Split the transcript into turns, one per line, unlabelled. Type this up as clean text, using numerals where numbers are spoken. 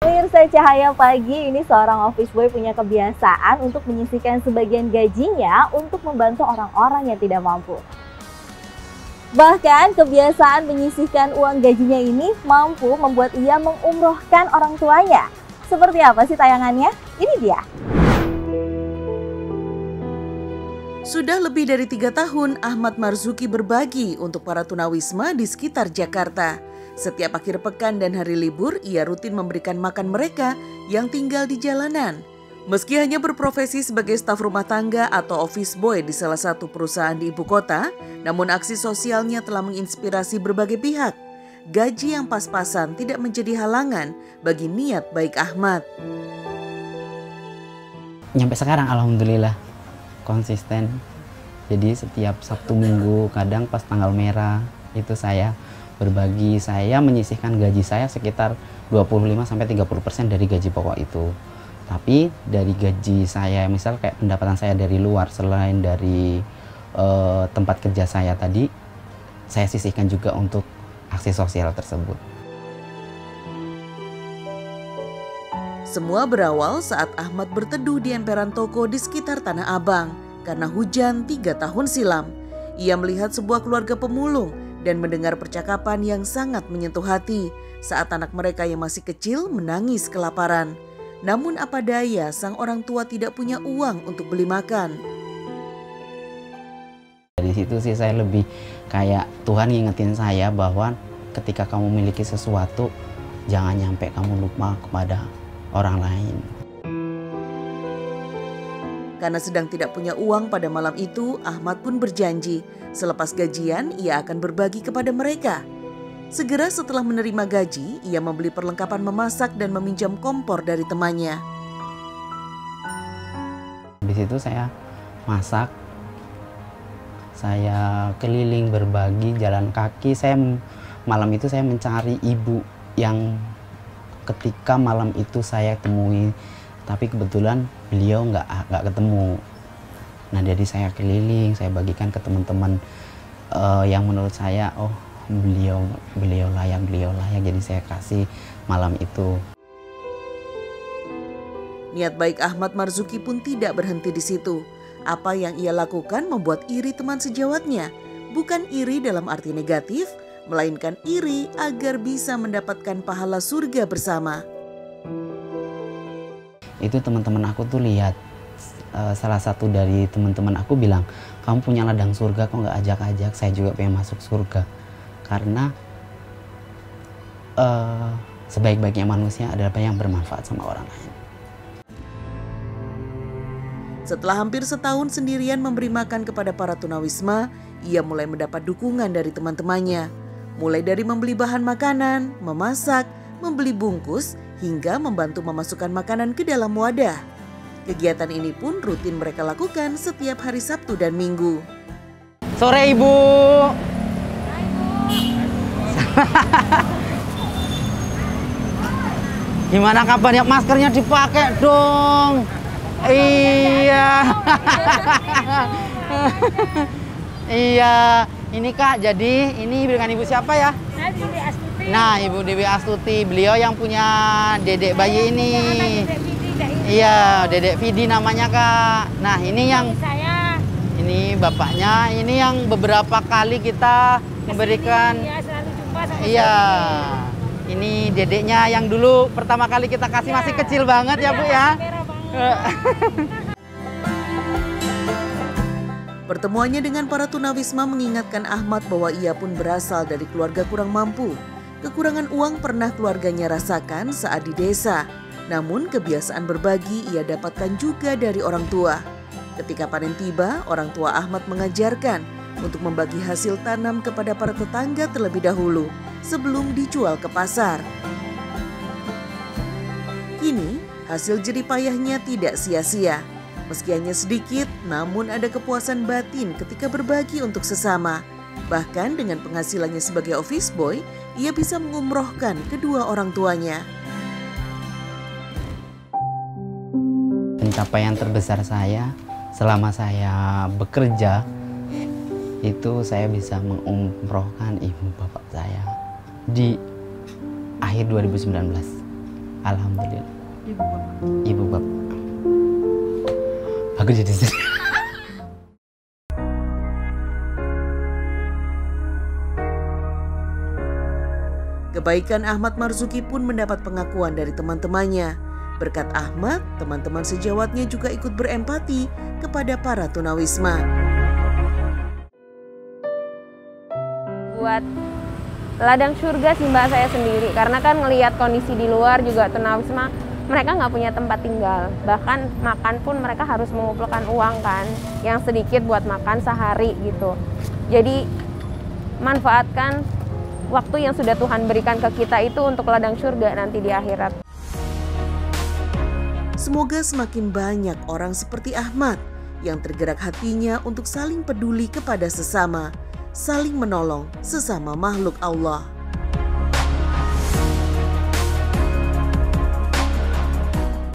Pemirsa Cahaya Pagi, ini seorang office boy punya kebiasaan untuk menyisihkan sebagian gajinya untuk membantu orang-orang yang tidak mampu. Bahkan kebiasaan menyisihkan uang gajinya ini mampu membuat ia mengumrohkan orang tuanya. Seperti apa sih tayangannya? Ini dia.
Sudah lebih dari 3 tahun Ahmad Marzuki berbagi untuk para tunawisma di sekitar Jakarta. Setiap akhir pekan dan hari libur, ia rutin memberikan makan mereka yang tinggal di jalanan. Meski hanya berprofesi sebagai staf rumah tangga atau office boy di salah satu perusahaan di ibu kota, namun aksi sosialnya telah menginspirasi berbagai pihak. Gaji yang pas-pasan tidak menjadi halangan bagi niat baik Ahmad.
Nyampe sekarang alhamdulillah konsisten. Jadi setiap Sabtu Minggu, kadang pas tanggal merah itu saya berbagi, saya menyisihkan gaji saya sekitar 25-30% dari gaji pokok itu. Tapi dari gaji saya, misal kayak pendapatan saya dari luar, selain dari tempat kerja saya tadi, saya sisihkan juga untuk aksi sosial tersebut.
Semua berawal saat Ahmad berteduh di emperan toko di sekitar Tanah Abang karena hujan 3 tahun silam. Ia melihat sebuah keluarga pemulung dan mendengar percakapan yang sangat menyentuh hati saat anak mereka yang masih kecil menangis kelaparan. Namun apa daya, sang orang tua tidak punya uang untuk beli makan.
Dari situ sih saya lebih kayak Tuhan ngingetin saya bahwa ketika kamu memiliki sesuatu, jangan nyampe kamu lupa kepada orang lain.
Karena sedang tidak punya uang pada malam itu, Ahmad pun berjanji selepas gajian ia akan berbagi kepada mereka. Segera setelah menerima gaji, ia membeli perlengkapan memasak dan meminjam kompor dari temannya.
Di situ saya masak, saya keliling berbagi, jalan kaki. Malam itu saya mencari ibu yang ketika malam itu saya temui, tapi kebetulan beliau nggak ketemu. Nah, jadi saya keliling, saya bagikan ke teman-teman yang menurut saya, oh beliau layak, jadi saya kasih malam itu.
Niat baik Ahmad Marzuki pun tidak berhenti di situ. Apa yang ia lakukan membuat iri teman sejawatnya. Bukan iri dalam arti negatif, melainkan iri agar bisa mendapatkan pahala surga bersama.
Itu teman-teman aku tuh lihat, salah satu dari teman-teman aku bilang, kamu punya ladang surga kok nggak ajak-ajak, saya juga pengen masuk surga. Karena sebaik-baiknya manusia adalah yang bermanfaat sama orang lain.
Setelah hampir setahun sendirian memberi makan kepada para tunawisma, ia mulai mendapat dukungan dari teman-temannya. Mulai dari membeli bahan makanan, memasak, membeli bungkus, hingga membantu memasukkan makanan ke dalam wadah. Kegiatan ini pun rutin mereka lakukan setiap hari Sabtu dan Minggu.
Sore Ibu.
Hai Bu.
Gimana kabarnya? Maskernya dipakai dong. Iya. Iya. Ini Kak, jadi ini dengan Ibu siapa ya?
Dewi Astuti.
Nah, Ibu Dewi Astuti, beliau yang punya dedek bayi ini.
Dedek Vidi,
Iya, dedek Vidi namanya Kak. Nah, ini yang
saya.
ini bapaknya, ini yang beberapa kali kita memberikan.
Ya, selalu jumpa sama
Iya. Ini dedeknya yang dulu pertama kali kita kasih masih kecil banget ya Bu ya.
Merah banget.
Pertemuannya dengan para tunawisma mengingatkan Ahmad bahwa ia pun berasal dari keluarga kurang mampu. Kekurangan uang pernah keluarganya rasakan saat di desa. Namun kebiasaan berbagi ia dapatkan juga dari orang tua. Ketika panen tiba, orang tua Ahmad mengajarkan untuk membagi hasil tanam kepada para tetangga terlebih dahulu sebelum dijual ke pasar. Kini hasil jerih payahnya tidak sia-sia. Meski hanya sedikit, namun ada kepuasan batin ketika berbagi untuk sesama. Bahkan dengan penghasilannya sebagai office boy, ia bisa mengumrohkan kedua orang tuanya.
Pencapaian terbesar saya selama saya bekerja, itu saya bisa mengumrohkan ibu bapak saya di akhir 2019. Alhamdulillah.
Ibu bapak.
Ibu bapak. Aku jadi sedih.
Kebaikan Ahmad Marzuki pun mendapat pengakuan dari teman-temannya. Berkat Ahmad, teman-teman sejawatnya juga ikut berempati kepada para tunawisma.
Buat ladang surga sih Mbak saya sendiri, karena kan ngelihat kondisi di luar juga tunawisma, mereka nggak punya tempat tinggal. Bahkan makan pun mereka harus mengumpulkan uang kan, yang sedikit buat makan sehari gitu. Jadi manfaatkan waktu yang sudah Tuhan berikan ke kita itu untuk ladang surga nanti di akhirat.
Semoga semakin banyak orang seperti Ahmad yang tergerak hatinya untuk saling peduli kepada sesama, saling menolong sesama makhluk Allah.